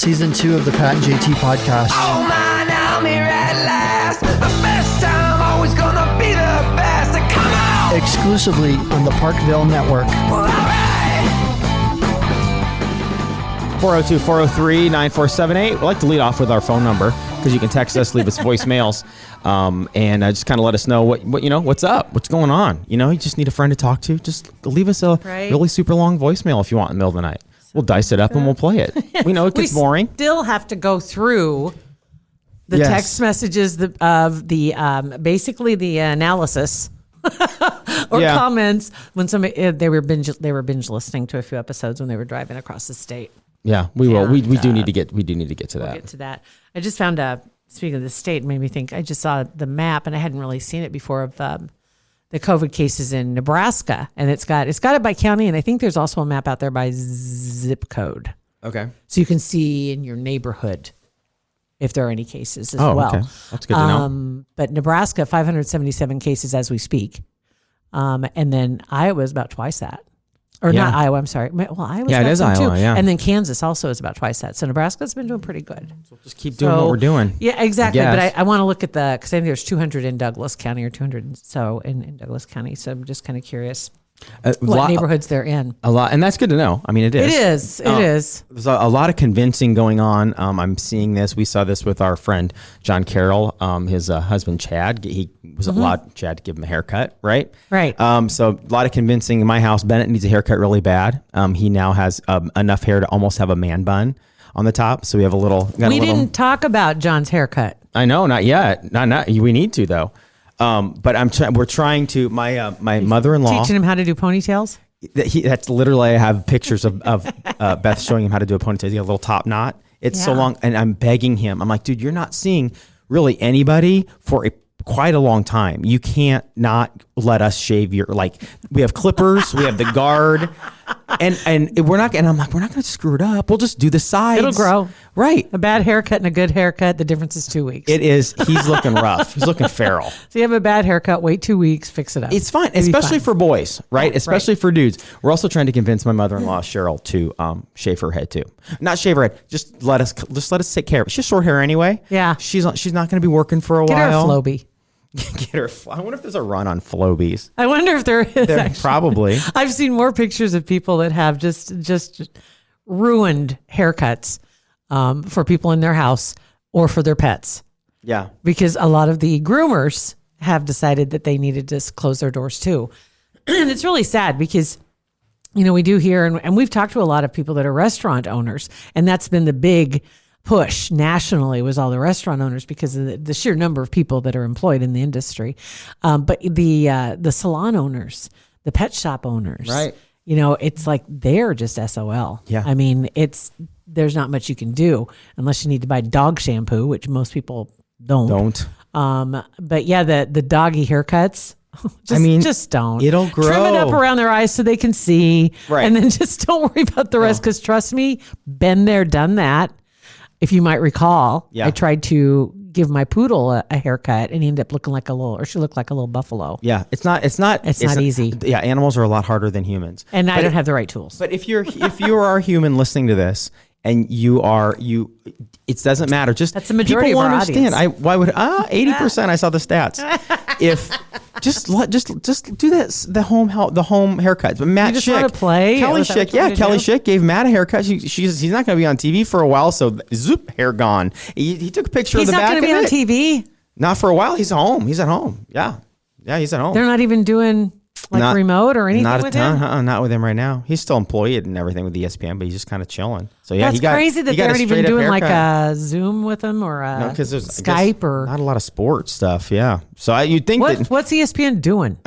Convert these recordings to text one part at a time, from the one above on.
Season 2 of the Pat and JT podcast. Oh man, I'm here at last. The best time, always gonna be the best. Come on! Exclusively on the Parkville Network. All right. 402-403-9478. We'd like to lead off with our phone number because you can text us, leave us voicemails, and just kind of let us know what you know, what's up, what's going on. You know, you just need a friend to talk to. Just leave us a really super long voicemail if you want in the middle of the night. We'll dice it up and we'll play it. We know it gets boring. Still have to go through the text messages of the basically the analysis or comments when somebody they were binge listening to a few episodes when they were driving across the state. Yeah, we will. We do need to get to that. We'll get to that. I just found speaking of the state, it made me think. I just saw the map and I hadn't really seen it before of the COVID cases in Nebraska, and it's got it by county, and I think there's also a map out there by zip code. Okay. So you can see in your neighborhood if there are any cases as well. Okay. That's good to know. But Nebraska, 577 cases as we speak. And then Iowa is about twice that. Or not Iowa, I'm sorry. Well, Iowa's it is Iowa, too. yeah. And then Kansas also is about twice that. So Nebraska's been doing pretty good. So just keep doing what we're doing. Yeah, exactly. But I want to look at because I think there's 200 in Douglas County or 200 so in Douglas County. So I'm just kind of curious what neighborhoods they're in. A lot, and that's good to know. I mean, it is. It is. There's a lot of convincing going on. I'm seeing this. We saw this with our friend John Carroll. His husband Chad. He was allowed Chad to give him a haircut, right? Right. So a lot of convincing in my house. Bennett needs a haircut really bad. He now has enough hair to almost have a man bun on the top. So we have a little. We didn't talk about John's haircut. I know, not yet. Not. We need to though. But we're trying to. My mother-in-law teaching him how to do ponytails. That's literally. I have pictures of Beth showing him how to do a ponytail. He got a little top knot. It's so long, and I'm begging him. I'm like, dude, you're not seeing really anybody for quite a long time. You can't not let us shave your we have clippers, we have the guard, and we're not. And I'm like, we're not going to screw it up. We'll just do the sides. It'll grow. Right. A bad haircut and a good haircut. The difference is 2 weeks. It is. He's looking rough. He's looking feral. So you have a bad haircut. Wait 2 weeks. Fix it up. It's fine, especially for boys, right? Especially for dudes. We're also trying to convince my mother-in-law Cheryl to shave her head too. Not shave her head. Just let us take care of it. She has short hair anyway. Yeah. She's not going to be working for a while. Get her a Flowbee. Get her. I wonder if there's a run on Flobies. I wonder if there is. Actually. Probably. I've seen more pictures of people that have just ruined haircuts for people in their house or for their pets. Yeah. Because a lot of the groomers have decided that they needed to close their doors too. And it's really sad because, we do hear, and we've talked to a lot of people that are restaurant owners, and that's been the big push nationally was all the restaurant owners because of the sheer number of people that are employed in the industry. But the salon owners, the pet shop owners, right? It's like they're just SOL. Yeah. I mean, there's not much you can do unless you need to buy dog shampoo, which most people don't. But yeah, the doggy haircuts. Just don't. It'll grow. Trim it up around their eyes so they can see. Right. And then just don't worry about the rest because trust me, been there, done that. If you might recall, I tried to give my poodle a haircut and he ended up looking like she looked like a little buffalo. Yeah. It's not easy. Yeah. Animals are a lot harder than humans. And I don't have the right tools. But if you are a human listening to this and it doesn't matter. Just that's the majority people of our understand. audience. Why would 80%? I saw the stats. If just do this, the home haircuts. But Matt Schick, want to play? Kelly Schick, Kelly Schick gave Matt a haircut. He's not going to be on TV for a while, so zoop, hair gone. He took a picture of the back of it. He's not going to be on TV. Not for a while. He's home. He's at home. Yeah, he's at home. They're not even doing remote or anything not with him? Not with him right now. He's still employed and everything with ESPN, but he's just kind of chilling. So yeah, that's crazy that they aren't even doing like a Zoom with him or a Skype or not a lot of sports stuff. Yeah, so you'd think what's ESPN doing?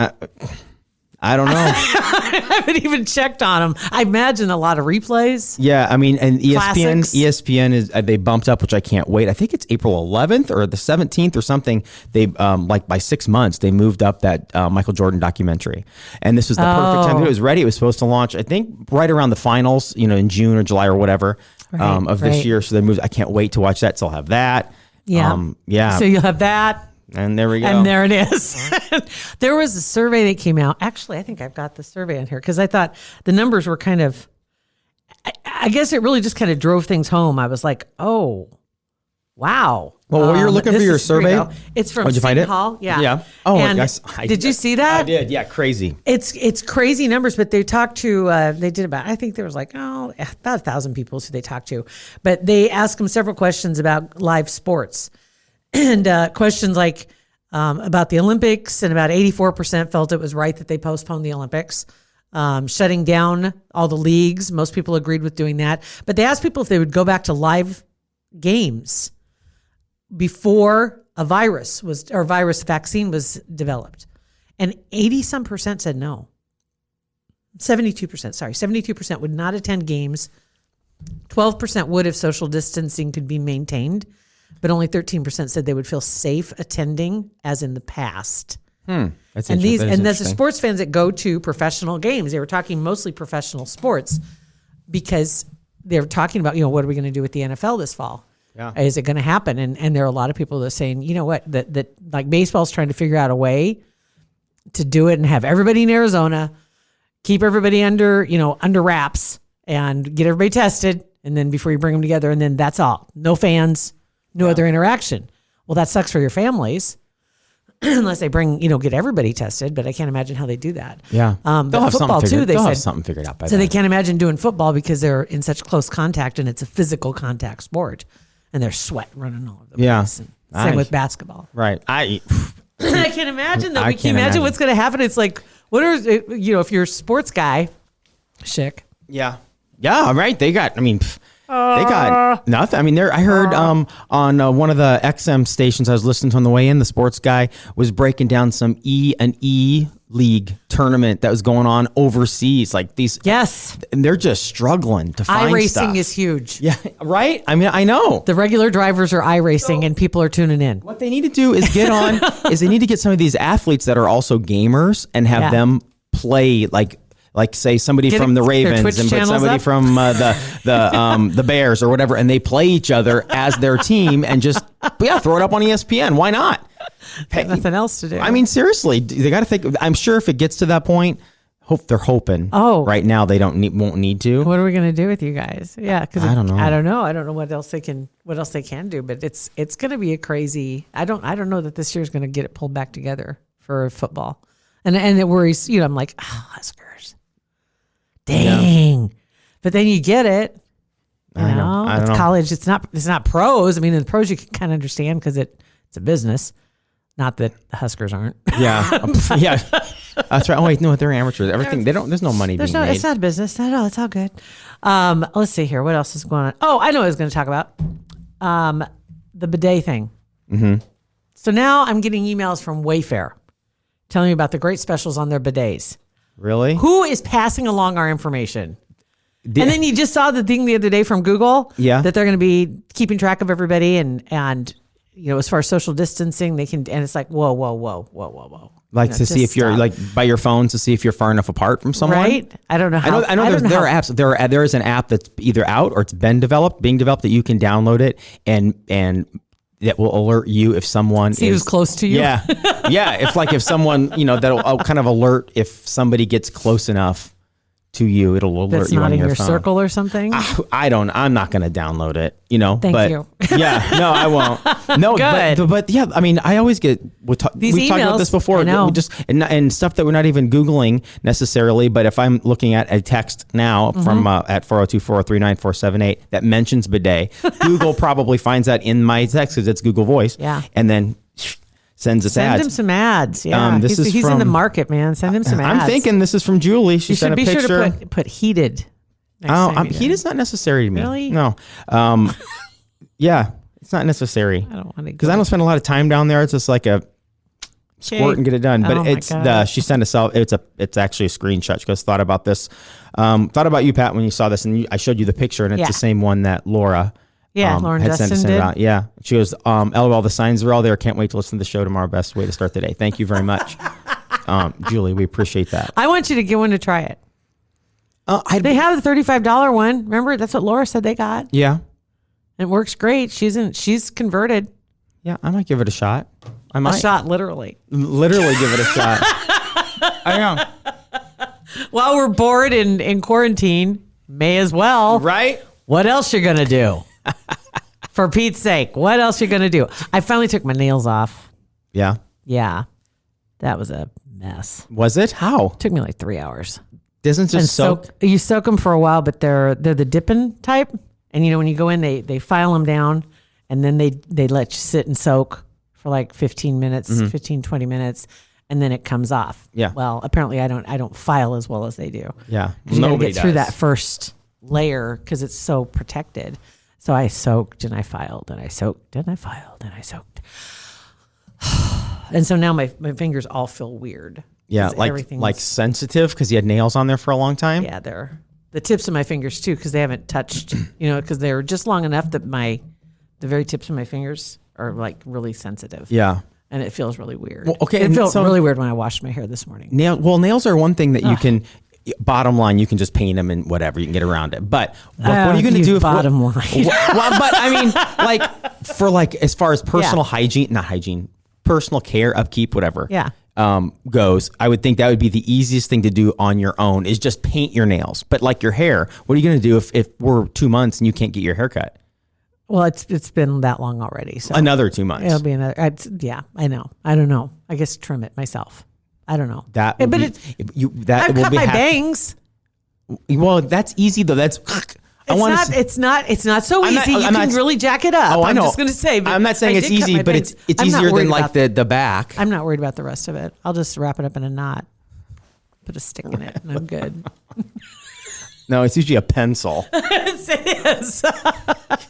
I don't know. I haven't even checked on them. I imagine a lot of replays. Yeah, I mean, and Classics. ESPN is they bumped up, which I can't wait. I think it's April 11th or the 17th or something. They by 6 months they moved up that Michael Jordan documentary, and this was the perfect time. It was ready. It was supposed to launch, I think, right around the finals, in June or July or whatever of this year. So they moved. I can't wait to watch that. So I'll have that. Yeah. Yeah. So you'll have that. And there we go. And there it is. There was a survey that came out. Actually, I think I've got the survey on here because I thought the numbers were kind of, I guess it really just kind of drove things home. I was like, oh, wow. Well, while you're looking for this your is- here we survey, go. It's from did you find Seton it? Hall. Yeah. Yeah. Oh, and yes. Did you see that? I did. Yeah, crazy. It's crazy numbers, but they talked to, they did about, I think there was like, about 1,000 people who they talked to. But they asked them several questions about live sports. And questions like about the Olympics, and about 84% felt it was right that they postponed the Olympics. Shutting down all the leagues. Most people agreed with doing that. But they asked people if they would go back to live games before a virus vaccine was developed. And 80% said no. 72% would not attend games. 12% would if social distancing could be maintained, but only 13% said they would feel safe attending as in the past. That's And these, and that's the interesting. sports fans that go to professional games. They were talking mostly professional sports because they were talking about, what are we going to do with the NFL this fall? Yeah. Is it going to happen? And there are a lot of people that are saying, you know what, that like baseball's trying to figure out a way to do it and have everybody in Arizona, keep everybody under wraps and get everybody tested. And then before you bring them together, and then that's all. No fans, no other interaction. Well, that sucks for your families. Unless they get everybody tested, but I can't imagine how they do that. Yeah. But They'll have football something too, figured, they they'll said. have something figured out by So then. they can't imagine doing football because they're in such close contact and it's a physical contact sport, and there's sweat running all over the Yeah. place. And same with basketball. Right. I can't imagine though. I Can can't you imagine imagine. what's going to happen? It's like, what are if you're a sports guy, Schick. Yeah. Yeah. Right. They got nothing. I mean, I heard on one of the XM stations I was listening to on the way in, the sports guy was breaking down an E League tournament that was going on overseas. Like these. Yes. And they're just struggling to find iRacing stuff. is huge. Yeah. Right. I mean, I know. The regular drivers are iRacing and people are tuning in. What they need to do is they need to get some of these athletes that are also gamers and have them play like say somebody Get from the their Ravens Twitch and put channels somebody up. from the Bears or whatever, and they play each other as their team and just throw it up on ESPN. Why not? Hey, Nothing else to do. I mean, seriously, they got to think. I'm sure if it gets to that point, they're hoping. Oh. Right now they won't need to. What are we going to do with you guys? Yeah, because I don't know. I don't know what else they can do. But it's going to be a crazy. I don't know that this year's going to get it pulled back together for football, and it worries. I'm like, Huskers, dang. Yeah. But then you get it. I know. I don't It's know. college. It's not pros. I mean, in the pros you can kind of understand because it's a business. Not that the Huskers aren't. Yeah, yeah. That's right. Oh wait, no, they're amateurs. Everything they don't. There's no money being made. It's not a business. No, it's all good. Let's see here. What else is going on? Oh, I know what I was going to talk about. The bidet thing. Mm-hmm. So now I'm getting emails from Wayfair telling me about the great specials on their bidets. Really? Who is passing along our information? And then you just saw the thing the other day from Google. Yeah. That they're going to be keeping track of everybody and as far as social distancing, they can, and it's like, whoa. Like to see if you're like by your phone to see if you're far enough apart from someone. Right? I don't know how. I know there are apps. There is an app that's either out or it's being developed that you can download it and that will alert you if someone See who's close to you. Yeah, yeah. If someone that'll kind of alert if somebody gets close enough to you, it'll alert That's you not on in your your phone. circle or something. I'm not going to download it, Thank but you. Yeah, no, I won't. No, Good. but yeah, I mean, I always get, we've talked about this emails, before. I know. We just, and stuff that we're not even Googling necessarily, but if I'm looking at a text now from at 402-403-9478 that mentions bidet, Google probably finds that in my text because it's Google Voice. Yeah. And then sends us Send ads. him some ads. Yeah, This is he's in the from- market, man. Send him some ads. I'm thinking this is from Julie. She you sent should a be picture. sure to put heated. next time you do Heat it. is not necessary to me. Really? No. Yeah, it's not necessary. I don't want to Because I don't spend a lot of time down there. It's just like a squirt and get it done. But Oh my it's gosh. she sent us out. It's actually a screenshot. She goes, thought about this. Thought about you, Pat, when you saw this, and I showed you the picture, and it's Yeah. the same one that Laura. Yeah, Lauren had Justin sent did. out. Yeah, she goes, LOL, the signs are all there. Can't wait to listen to the show tomorrow. Best way to start the day. Thank you very much, Julie. We appreciate that. I want you to get one to try it. They have the $35 one. Remember, that's what Laura said they got. Yeah, It works great. She's converted. yeah. I might give it a shot. I might A shot, literally. literally give it a shot. I know. While we're bored in quarantine, May as well. Right? What else you gonna do? For Pete's sake, what else you gonna do? I finally took my nails off. Yeah. Yeah, that was a mess. Was it? How? Took me like 3 hours. Doesn't just soak? You soak them for a while, but they're the dipping type. And when you go in, they file them down, and then they let you sit and soak for like 15 minutes, 15, 20 minutes, and then it comes off. Yeah. Well, apparently I don't file as well as they do. Yeah. 'Cause you gotta Nobody get through does. that first layer because it's so protected. So I soaked and I filed and I soaked and I filed and I soaked. And so now my fingers all feel weird. Yeah, 'Cause like everything's- sensitive because you had nails on there for a long time. Yeah, they're the tips of my fingers too, because they haven't touched, because they're just long enough that the very tips of my fingers are like really sensitive. Yeah. And it feels really weird. Well, okay, It and felt so- really weird when I washed my hair this morning. Nails are one thing that you can. Bottom line, you can just paint them and whatever, you can get around it. But what are you going to do if bottom line? Well, but I mean, as far as personal personal care, upkeep, whatever. Yeah. Goes, I would think that would be the easiest thing to do on your own is just paint your nails. But like your hair, what are you going to do if we're 2 months and you can't get your hair cut? Well, it's been that long already. So Another 2 months. it'll be another. Yeah, I know. I don't know. I guess trim it myself. I don't know. That Yeah, would but be, it, you that I've will cut be my hap- bangs. Well, that's easy though. That's It's not so I'm not- easy. You I'm can not- really jack it up. Oh, I know. I'm just going to say. But I'm not saying I it's did cut easy, my but bangs. it's I'm not easier worried than like about the back. I'm not worried about the rest of it. I'll just wrap it up in a knot, put a stick in it, and I'm good. No, it's usually a pencil. It is.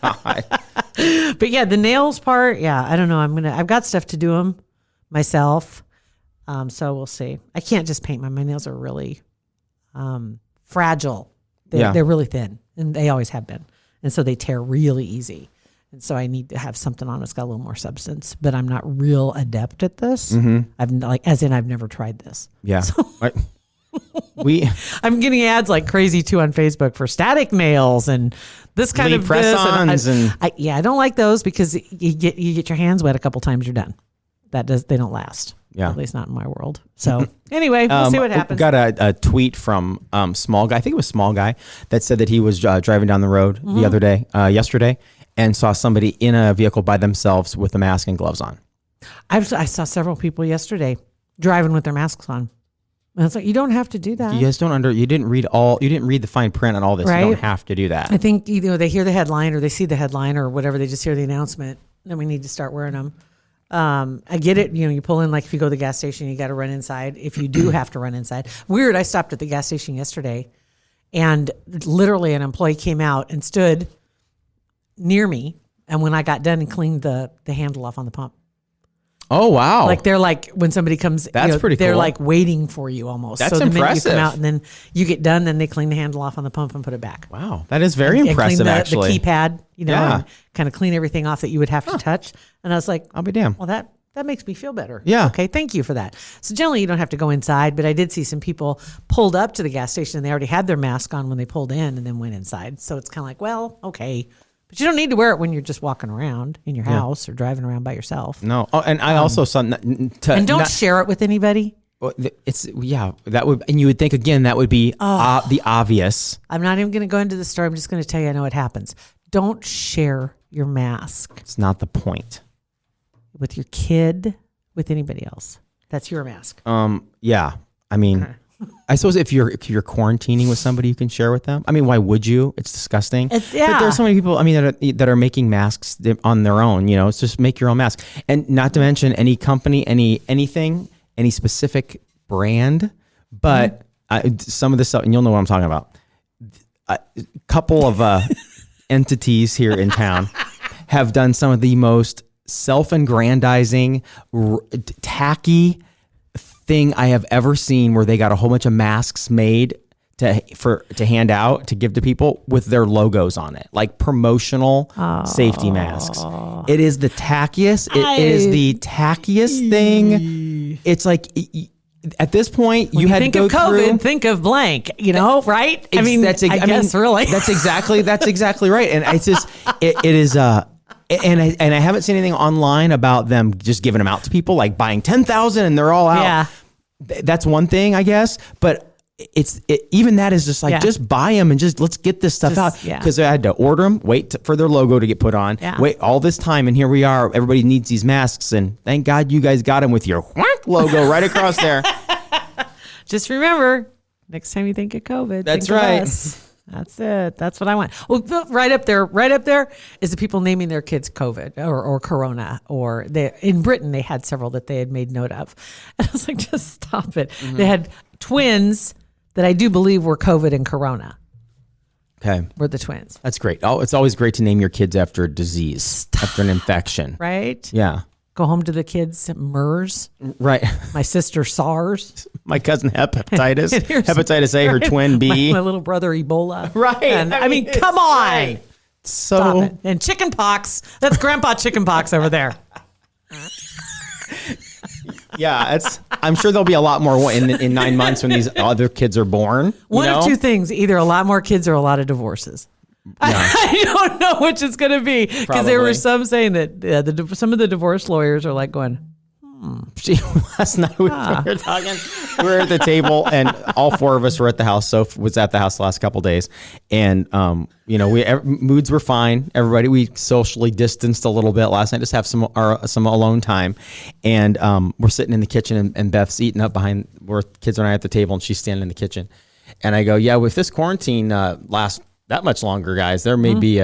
God. But yeah, the nails part, yeah, I don't know. I've got stuff to do them myself. So we'll see. I can't just paint my nails are really fragile. They're really thin, and they always have been. And so they tear really easy. And so I need to have something on that's got a little more substance, but I'm not real adept at this. I've never tried this. Yeah. Right. I'm getting ads like crazy too on Facebook for static nails and this kind Lee of press-ons this. I don't like those because you get your hands wet a couple times, you're done. They don't last. Yeah. At least not in my world. So anyway, we'll see what happens. Got a tweet from Small Guy. I think it was Small Guy that said that he was driving down the road the other day, yesterday, and saw somebody in a vehicle by themselves with a mask and gloves on. I saw several people yesterday driving with their masks on. And it's like, you don't have to do that. You guys you didn't read the fine print on all this. Right? You don't have to do that. I think either they hear the headline or they see the headline or whatever. They just hear the announcement. Then we need to start wearing them. I get it. You pull in, like if you go to the gas station, you got to run inside. If you do have to run inside. Weird. I stopped at the gas station yesterday and literally an employee came out and stood near me. And when I got done and cleaned the handle off on the pump. Oh, wow. Like they're like, when somebody comes, That's pretty they're cool. like waiting for you almost. That's so the minute you impressive. come out and then you get done, then they clean the handle off on the pump and put it back. Wow. That is very And impressive, clean actually. the keypad, Yeah. and kind of clean everything off that you would have to touch. And I was like, I'll be damned. well, that makes me feel better. Yeah. Okay. Thank you for that. So generally you don't have to go inside, but I did see some people pulled up to the gas station and they already had their mask on when they pulled in and then went inside. So it's kind of like, well, okay. But you don't need to wear it when you're just walking around in your house or driving around by yourself. No. Oh, and I also saw And don't share it with anybody. That would, and you would think again, that would be the obvious. I'm not even going to go into the story. I'm just going to tell you, I know what happens. Don't share your mask It's not the point. with your kid, with anybody else. That's your mask. Yeah. I mean, I suppose if you're quarantining with somebody, you can share with them. I mean, why would you? It's disgusting. But there's so many people, I mean, that are making masks on their own, it's just make your own mask. And not to mention any company, anything, any specific brand, but some of this stuff, and you'll know what I'm talking about. A couple of entities here in town have done some of the most self-aggrandizing, tacky thing I have ever seen, where they got a whole bunch of masks made to hand out to give to people with their logos on it, like promotional safety masks. It is the tackiest. It is the tackiest thing. It's like at this point you had think to go of COVID, through. think of blank. Right? I mean, that's I guess really. That's exactly right. And it's just it is. And I haven't seen anything online about them just giving them out to people, like buying 10,000 and they're all out. Yeah. That's one thing, I guess. But even that is just like, Yeah. just buy them and just let's get this stuff out. yeah. Because I had to order them, wait for their logo to get put on, Yeah. wait all this time, and here we are. Everybody needs these masks, and thank God you guys got them with your logo right across there. Just remember, next time you think of COVID, That's think of right. us. That's it. That's what I want. Well, right up there is the people naming their kids COVID or Corona, or in Britain they had several that they had made note of. And I was like, just stop it. Mm-hmm. They had twins that I do believe were COVID and Corona. Okay. Were the twins. That's great. Oh, it's always great to name your kids after a disease, after an infection. Right? Yeah. Go home to the kids, MERS. Right. My sister, SARS. My cousin hepatitis. And here's- Hepatitis A, her twin B. My little brother, Ebola. Right. And, I mean, it's come on. right. Stop So it. And chicken pox. That's Grandpa chicken pox over there. yeah, I'm sure there'll be a lot more in 9 months when these other kids are born. One of two things, either a lot more kids or a lot of divorces. I don't know which it's going to be, because there were Probably. some saying that some of the divorce lawyers are like going, Last night we were talking. We were at the table, and all four of us were at the house. Soph was at the house the last couple of days, and moods were fine. Everybody, we socially distanced a little bit last night, just have some alone time, and we're sitting in the kitchen, and Beth's eating up behind where kids and I are at the table, and she's standing in the kitchen, and I go, "Yeah, if this quarantine lasts that much longer, guys, there may be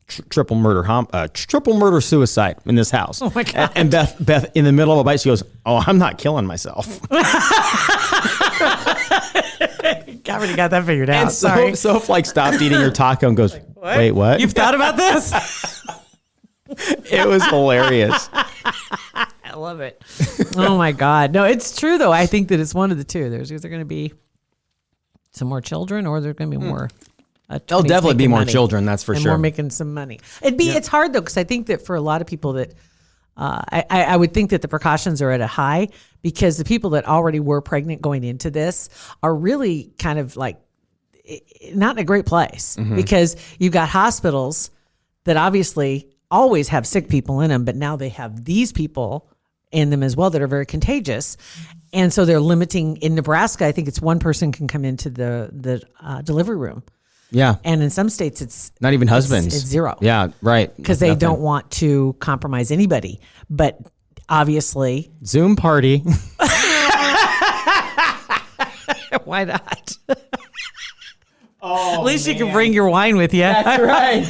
triple murder suicide in this house." Oh my God. And Beth in the middle of a bite, she goes, "Oh, I'm not killing myself." I already got that figured out. And Sorry. Soph like stopped eating her taco and goes, "Wait, what?" You've thought about this? It was hilarious. I love it. Oh my God. No, it's true though. I think that it's one of the two. There's either going to be some more children, or there's going to be more. There'll definitely be more children, that's for and sure. more making some money. It's hard though, because I think that for a lot of people that I would think that the precautions are at a high, because the people that already were pregnant going into this are really kind of like not in a great place, because you've got hospitals that obviously always have sick people in them, but now they have these people in them as well that are very contagious. And so they're limiting in Nebraska. I think it's one person can come into the delivery room. Yeah. And in some states, it's Not even husbands. It's zero. Yeah, right. Because they Nothing. don't want to compromise anybody. But obviously, Zoom party. why not? At least you can bring your wine with you. That's right.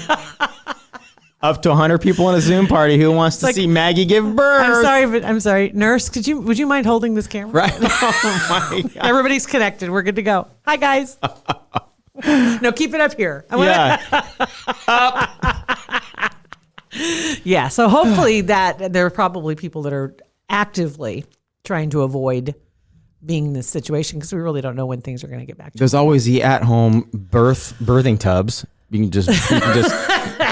Up to 100 people in a Zoom party. Who wants to see Maggie give birth? I'm sorry, nurse. Would you mind holding this camera? Right. Oh my God. Everybody's connected. We're good to go. Hi guys. No, keep it up here. Yeah. So hopefully that there are probably people that are actively trying to avoid being in this situation, because we really don't know when things are going to get back to. There's always the at-home birthing tubs. You can just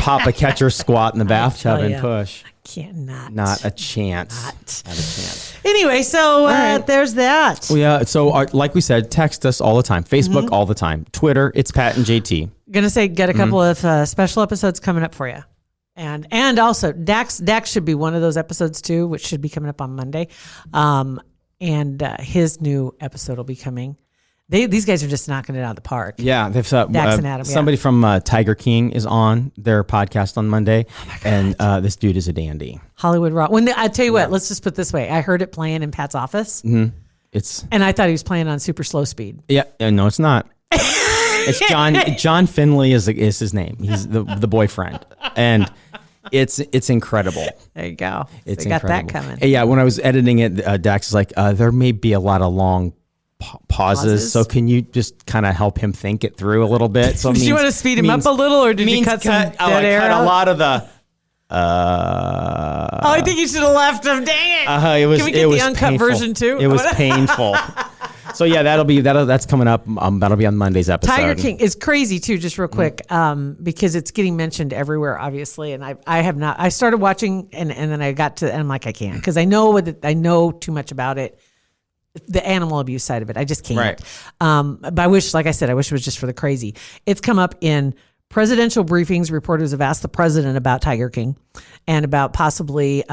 pop a catcher squat in the bathtub and ya. push. Cannot. Not a chance. Not. Not a chance. Anyway, so right. there's that. Well, yeah. So, like we said, text us all the time. Facebook all the time. Twitter, it's Pat and JT. Gonna say, get a couple of special episodes coming up for you, and also Dax should be one of those episodes too, which should be coming up on Monday, and his new episode will be coming. These guys are just knocking it out of the park. Yeah, they've Dax and Adam, yeah. somebody from Tiger King is on their podcast on Monday, and this dude is a dandy. Hollywood Rock. I tell you what, let's just put it this way: I heard it playing in Pat's office, It's and I thought he was playing on super slow speed. yeah, no, it's not. It's John Finley is his name. He's the boyfriend, and it's incredible. There you go. It's so got that incredible. coming. Yeah, when I was editing it, Dax is like, there may be a lot of long pauses. So can you just kind of help him think it through a little bit? So Did you want to speed him up a little, or did you cut some dead air cut out? a lot of the. I think you should have left him. Dang it! It was. Can we get it was the uncut painful. version too? It was painful. So yeah, that's coming up. That'll be on Monday's episode. Tiger King is crazy too. Just real quick, because it's getting mentioned everywhere, obviously, and I have not. I started watching, and then I got to, and I'm like, I can't, because I know too much about it. The animal abuse side of it, I just can't. Right. But I wish, like I said, I wish it was just for the crazy. It's come up in presidential briefings. Reporters have asked the president about Tiger King and about possibly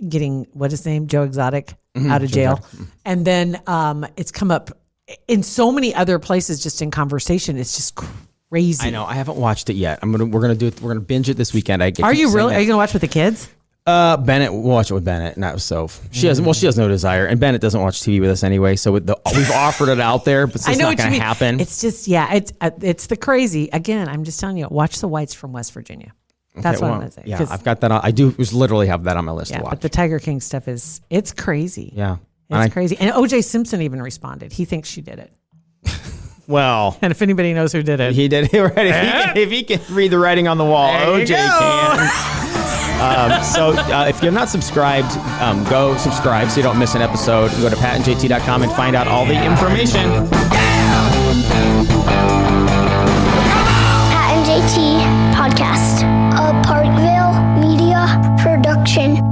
getting, what is his name, Joe Exotic, out of jail. And then it's come up in so many other places, just in conversation. It's just crazy. I know. I haven't watched it yet. We're gonna binge it this weekend. Are you really? Are you gonna watch with the kids? Bennett, we'll watch it with Bennett, not with Soph. She has no desire, and Bennett doesn't watch TV with us anyway. So we've offered it out there, but it's just not going to happen. It's just it's the crazy. Again, I'm just telling you, watch the Whites from West Virginia. That's what I'm going to say. Yeah, I've got that on. I do just literally have that on my list to watch. But the Tiger King stuff it's crazy. Yeah. It's crazy. And O.J. Simpson even responded. He thinks she did it. Well. And if anybody knows who did it. He did it. Right? If he can read the writing on the wall, O.J. can. So if you're not subscribed, go subscribe so you don't miss an episode. Go to patandjt.com and find out all the information. Pat and JT Podcast, a Parkville Media Production.